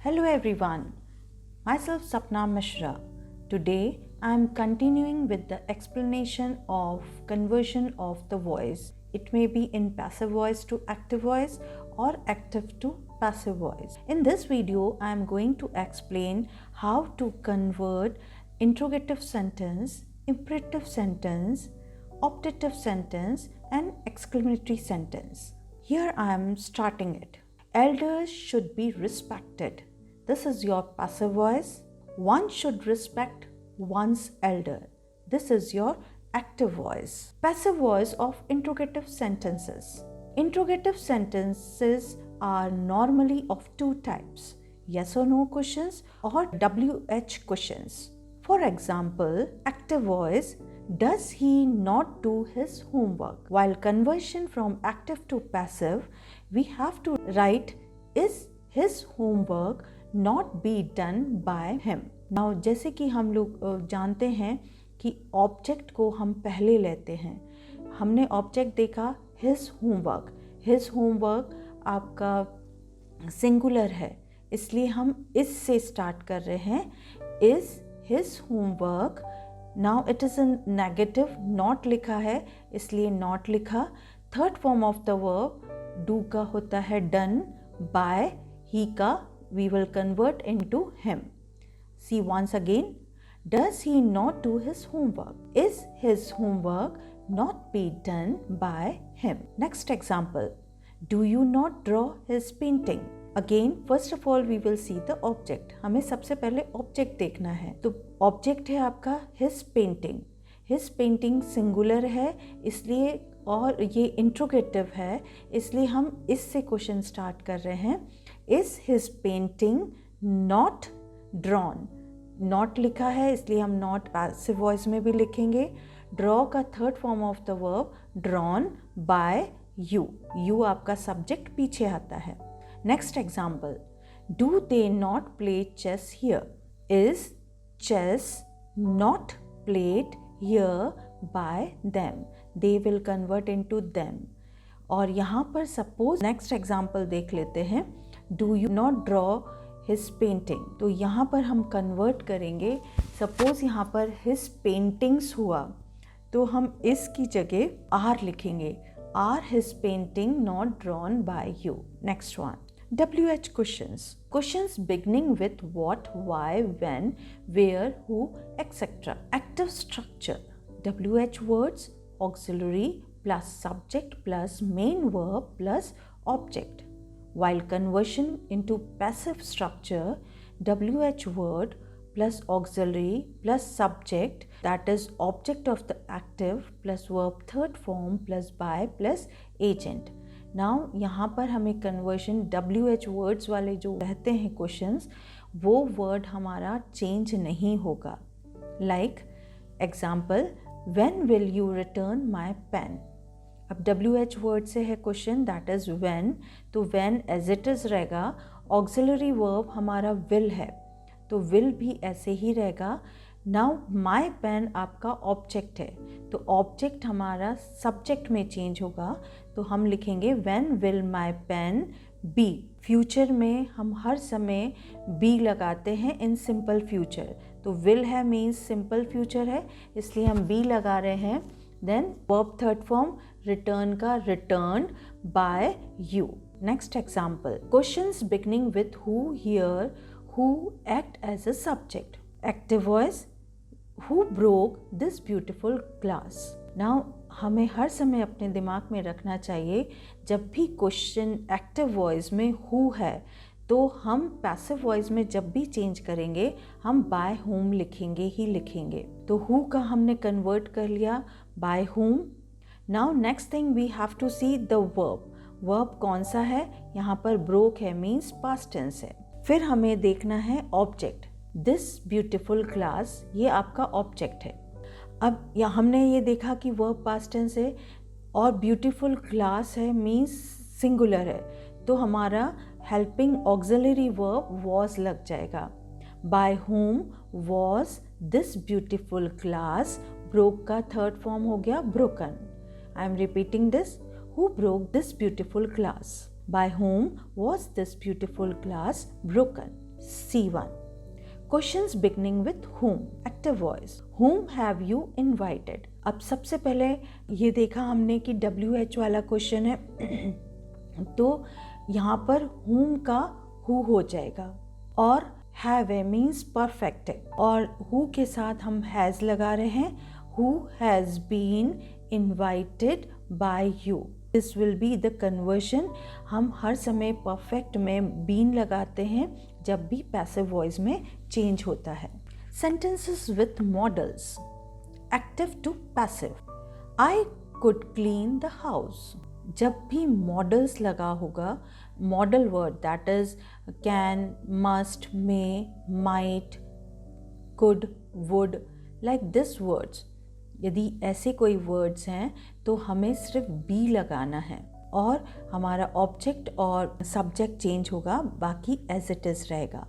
Hello everyone, myself Sapna Mishra. Today I am continuing with the explanation of conversion of the voice. It may be in passive voice to active voice or active to passive voice. In this video I am going to explain how to convert interrogative sentence, imperative sentence, optative sentence and exclamatory sentence. Here I am starting it. Elders should be respected. This is your passive voice. One should respect one's elder. This is your active voice. Passive voice of interrogative sentences. Interrogative sentences are normally of two types: yes or no questions or WH questions. For example, active voice, does he not do his homework? While conversion from active to passive, we have to write, is his homework not be done by him? Now जैसे कि हम लोग जानते हैं कि object को हम पहले लेते हैं. हमने ऑब्जेक्ट देखा his homework. his homework आपका सिंगुलर है, इसलिए हम इस से स्टार्ट कर रहे हैं. is his homework. Now it is in negative, not लिखा है इसलिए not लिखा. Third form of the verb do का होता है done, by he का we will convert into him. See once again, does he not do his homework? Is his homework not be done by him? Next example, do you not draw his painting? Again, first of all we will see the object. हमें सबसे पहले object देखना है. तो object है आपका his painting. his painting singular है इसलिए, और ये इंट्रोगेटिव है इसलिए हम इससे क्वेश्चन स्टार्ट कर रहे हैं. Is his painting not drawn? Not लिखा है इसलिए हम not पैसिव वॉइस में भी लिखेंगे. Draw का third form of the verb drawn by you. You आपका सब्जेक्ट पीछे आता है. Next example, do they not play chess here? Is chess not played here by them? They will convert into them. और यहाँ पर suppose next example देख लेते हैं. Do you not draw his painting? तो यहाँ पर हम कन्वर्ट करेंगे. सपोज यहाँ पर his paintings हुआ तो हम इसकी जगह are लिखेंगे. Are his painting not drawn by you? Next one, WH questions. Questions beginning with what, why, when, where, who, etc. Active structure. WH words, auxiliary plus subject plus main verb plus object. While conversion into passive structure, WH word plus auxiliary plus subject, that is object of the active plus verb third form plus by plus agent. Now यहाँ पर हमें conversion WH words वाले जो रहते हैं questions, वो word हमारा change नहीं होगा. Like example, when will you return my pen. अब WH वर्ड से है क्वेश्चन, दैट इज़ व्हेन. तो व्हेन एज इट इज़ रहेगा. ऑक्सिलरी वर्ब हमारा विल है तो विल भी ऐसे ही रहेगा. नाउ माई पेन आपका ऑब्जेक्ट है तो ऑब्जेक्ट हमारा सब्जेक्ट में चेंज होगा. तो हम लिखेंगे when will my pen be. Future में हम हर समय बी लगाते हैं इन सिंपल फ्यूचर. तो विल है मीन्स सिंपल फ्यूचर है इसलिए हम बी लगा रहे हैं. Then verb third form return का return by you. Next example, questions beginning with who here, who act as a subject. Active voice, who broke this beautiful glass. Now हमें हर समय अपने दिमाग में रखना चाहिए जब भी क्वेश्चन एक्टिव वॉइस में हु है तो हम पैसिव वॉइस में जब भी चेंज करेंगे हम बाय होम लिखेंगे ही लिखेंगे. तो हु का हमने कन्वर्ट कर लिया by whom. Now next thing we have to see the verb. Verb कौन सा है? यहाँ पर ब्रोक है मीन्स पास्ट टेंस है. फिर हमें देखना है ऑब्जेक्ट. दिस ब्यूटिफुल ग्लास, ये आपका ऑब्जेक्ट है. अब या हमने ये देखा कि वर्ब पास्ट टेंस है और ब्यूटीफुल ग्लास है मीन्स सिंगुलर है तो हमारा हेल्पिंग ऑक्सिलरी वर्ब वॉज लग जाएगा. By whom was this beautiful glass. Broke का थर्ड फॉर्म हो गया broken. I am repeating this, who broke this beautiful glass. By whom was this beautiful glass broken? C1. Questions beginning with whom, active voice. Whom have you invited? अब सबसे पहले ये देखा हमने कि WH वाला क्वेश्चन है तो यहाँ पर whom का who हो जाएगा और have a means perfect है और who के साथ हम has लगा रहे हैं. Who has been invited by you. This will be the conversion. हम हर समय perfect में been लगाते हैं जब भी passive voice में change होता है. Sentences with modals. Active to passive. I could clean the house. जब भी modals लगा होगा, modal word that is can, must, may, might, could, would, like this words. यदि ऐसे कोई वर्ड्स हैं तो हमें सिर्फ बी लगाना है और हमारा ऑब्जेक्ट और सब्जेक्ट चेंज होगा, बाकी एज इट इज़ रहेगा.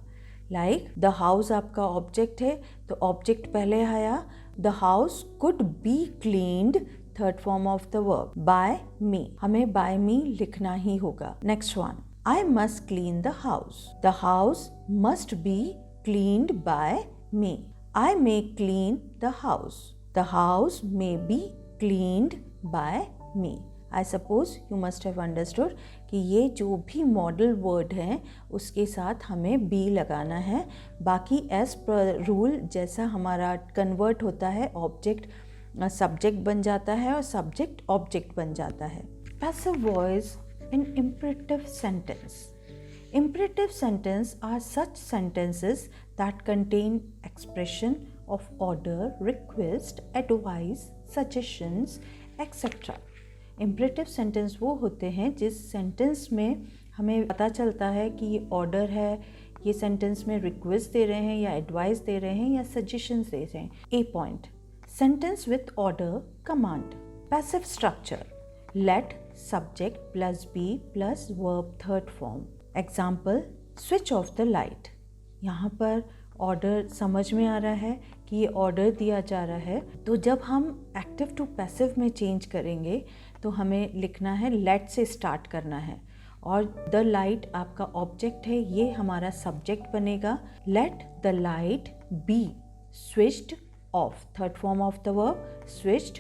लाइक द हाउस आपका ऑब्जेक्ट है तो ऑब्जेक्ट पहले आया. The house could be cleaned, third form of the verb, by me. हमें बाय मी लिखना ही होगा. Next one, I must clean the house. The house must be cleaned by me. I may clean the house. The house may be cleaned by me. I suppose you must have understood कि ये जो भी model word हैं उसके साथ हमें B लगाना है. बाकी एज पर रूल जैसा हमारा कन्वर्ट होता है, ऑब्जेक्ट सब्जेक्ट बन जाता है और सब्जेक्ट ऑब्जेक्ट बन जाता है. Passive voice in imperative sentence. Imperative sentence are such sentences that contain expression of order, request, advice, suggestions, etc. Imperative sentence वो होते हैं जिस सेंटेंस में हमें पता चलता है कि ये ऑर्डर है, ये सेंटेंस में रिक्वेस्ट दे रहे हैं या एडवाइस दे रहे हैं या सजेशंस दे रहे हैं. A point. Sentence with order, command. Passive structure. Let subject plus be plus verb third form. Example, switch off the light. यहाँ पर ऑर्डर समझ में आ रहा है कि ये ऑर्डर दिया जा रहा है. तो जब हम एक्टिव टू पैसिव में चेंज करेंगे तो हमें लिखना है लेट से स्टार्ट करना है और द लाइट आपका ऑब्जेक्ट है, ये हमारा सब्जेक्ट बनेगा. Let the light be switched off, third form of the verb, switched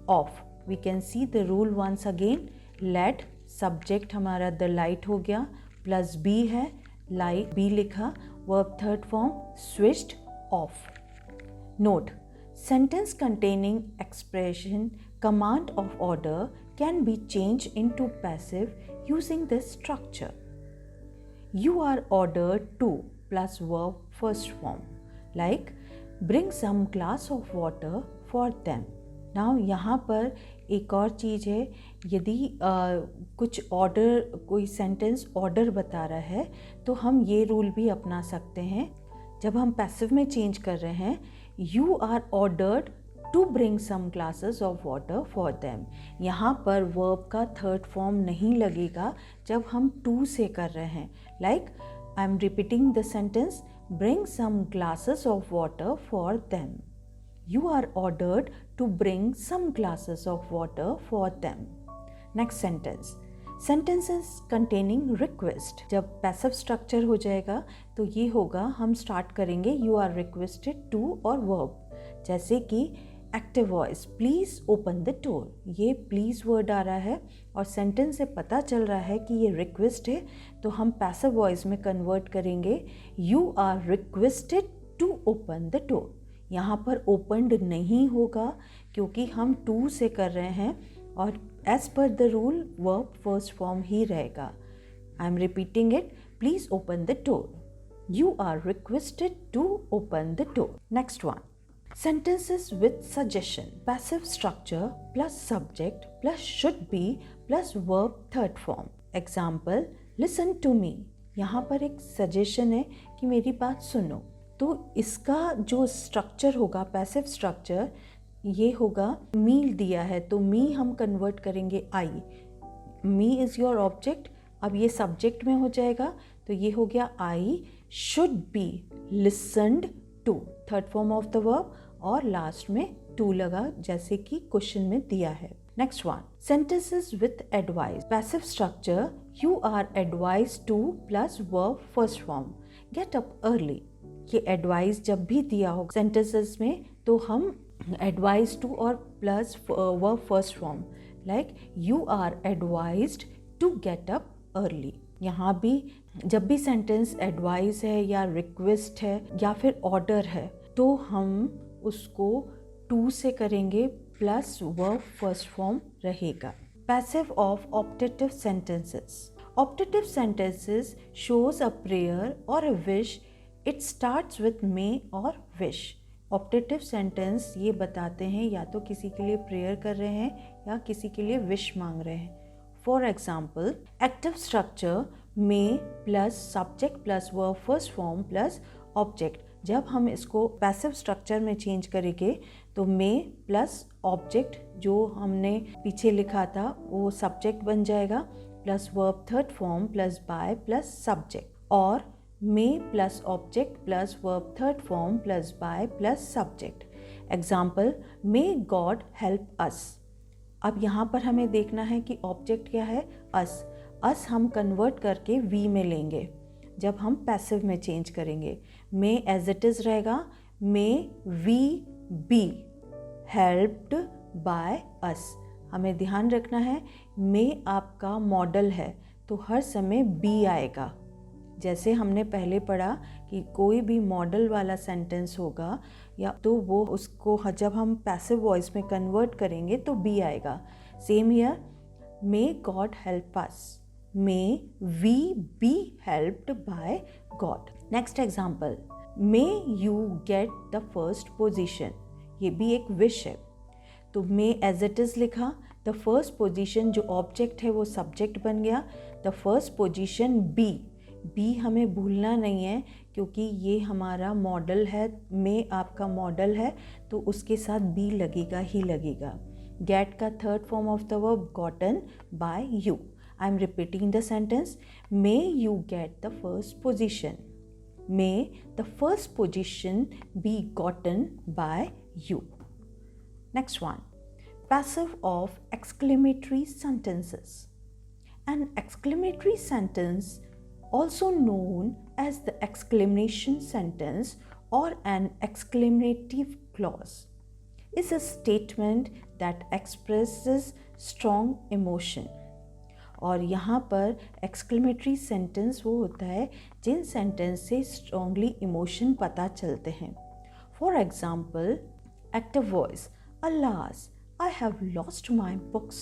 off. We can see the rule once again. Let subject हमारा द लाइट हो गया, प्लस बी है, लाइट बी लिखा, verb third form, switched off. Note, sentence containing expression, command of order can be changed into passive using this structure. You are ordered to plus verb first form. Like, bring some glass of water for them. Now यहाँ पर एक और चीज़ है, यदि कुछ order, कोई sentence order बता रहा है तो हम ये रूल भी अपना सकते हैं. जब हम पैसिव में चेंज कर रहे हैं, you are ordered to bring some glasses of water for them. यहाँ पर वर्ब का थर्ड फॉर्म नहीं लगेगा जब हम टू से कर रहे हैं. Like I am repeating the sentence, bring some glasses of water for them. You are ordered to bring some glasses of water for them. Next sentence. Sentences containing request. जब passive structure हो जाएगा तो ये होगा, हम start करेंगे you are requested to और verb. जैसे कि active voice, please open the door. ये please word आ रहा है और sentence से पता चल रहा है कि ये request है, तो हम passive voice में convert करेंगे you are requested to open the door. यहाँ पर ओपनड नहीं होगा क्योंकि हम टू से कर रहे हैं और as per the rule verb first form ही रहेगा. I am repeating it, please open the door. You are requested to open the door. Next one, sentences with suggestion. Passive structure plus subject plus should be plus verb third form. Example, listen to me. यहाँ पर एक suggestion है कि मेरी बात सुनो. तो इसका जो स्ट्रक्चर होगा, पैसिव स्ट्रक्चर, ये होगा मी दिया है तो मी हम कन्वर्ट करेंगे आई. मी इज़ योर ऑब्जेक्ट, अब ये सब्जेक्ट में हो जाएगा तो ये हो गया I should be listened to, third form of the verb, और लास्ट में टू लगा जैसे कि क्वेश्चन में दिया है. Next one, sentences with advice. Passive structure, you are advise to plus verb first form. Get up early. ये advice जब भी दिया हो सेंटेंसेस में तो हम एडवाइज टू और plus verb first form, like you are advised to get up early. यहाँ भी जब भी सेंटेंस एडवाइस है या रिक्वेस्ट है या फिर ऑर्डर है तो हम उसको टू से करेंगे, प्लस वर्ब फर्स्ट फॉर्म रहेगा। Passive of optative sentences. Optative sentences shows a prayer और a wish, it starts with may और विश। ऑप्टेटिव सेंटेंस ये बताते हैं या तो किसी के लिए प्रेयर कर रहे हैं या किसी के लिए विश मांग रहे हैं। For example, active structure may plus subject plus verb first form plus object. जब हम इसको पैसिव स्ट्रक्चर में चेंज करेंगे तो मे प्लस ऑब्जेक्ट जो हमने पीछे लिखा था वो सब्जेक्ट बन जाएगा, plus verb third form plus by plus subject, और may plus object plus verb third form plus by plus subject. Example, may God help us. अब यहाँ पर हमें देखना है कि ऑब्जेक्ट क्या है, अस। अस हम कन्वर्ट करके वी में लेंगे जब हम पैसिव में चेंज करेंगे। मे एज इट इज़ रहेगा, may we be helped by us. हमें ध्यान रखना है मे आपका मॉडल है तो हर समय बी आएगा। जैसे हमने पहले पढ़ा कि कोई भी मॉडल वाला सेंटेंस होगा या तो वो उसको जब हम पैसिव वॉइस में कन्वर्ट करेंगे तो बी आएगा। Same here, may God help us, may we be helped by God. Next example, may you get the first position. ये भी एक विश है तो मे एज इट इज़ लिखा, द फर्स्ट पोजीशन जो ऑब्जेक्ट है वो सब्जेक्ट बन गया, the first position be. Be हमें भूलना नहीं है क्योंकि ये हमारा मॉडल है, मे आपका मॉडल है तो उसके साथ बी लगेगा ही लगेगा। गेट का third form of the verb gotten by you. I am repeating the sentence, may you get the first position, may the first position be gotten by you. Next one, passive of exclamatory sentences. An exclamatory sentence, also known as the exclamation sentence or an exclamative clause, is a statement that expresses strong emotion. और यहाँ पर exclamatory sentence वो होता है जिन sentence से strongly emotion पता चलते हैं। For example, active voice, alas, I have lost my books.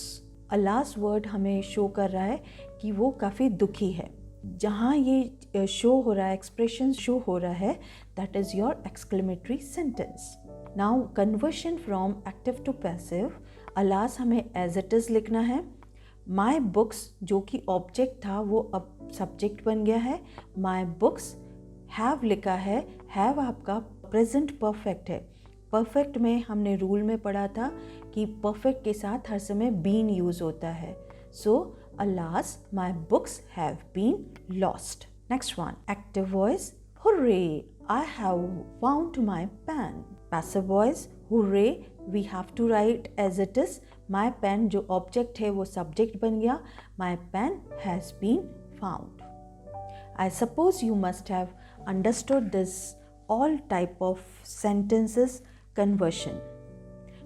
alas word हमें शो कर रहा है कि वो काफ़ी दुखी है। जहाँ ये शो हो रहा है, एक्सप्रेशन शो हो रहा है, that is your exclamatory sentence. Now conversion from active to passive, alas हमें एज इट इज़ लिखना है। माई बुक्स जो कि ऑब्जेक्ट था वो अब सब्जेक्ट बन गया है। माई बुक्स, हैव लिखा है, हैव आपका प्रेजेंट परफेक्ट है। परफेक्ट में हमने रूल में पढ़ा था कि परफेक्ट के साथ हर समय बीन यूज होता है। सो alas, my books have been lost. Next one, active voice, hooray, I have found my pen. Passive voice, hooray, we have to write as it is. My pen जो object है वो subject बन गया। My pen has been found. I suppose you must have understood this all type of sentences conversion.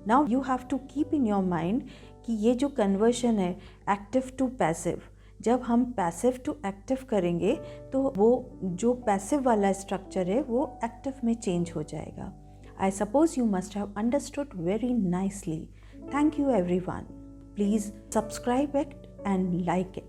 Now you have to keep in your mind कि ये जो conversion है active to passive, जब हम पैसिव टू एक्टिव करेंगे तो वो जो पैसिव वाला स्ट्रक्चर है वो एक्टिव में चेंज हो जाएगा। I suppose you must have understood very nicely. Thank you everyone. Please subscribe it and like it.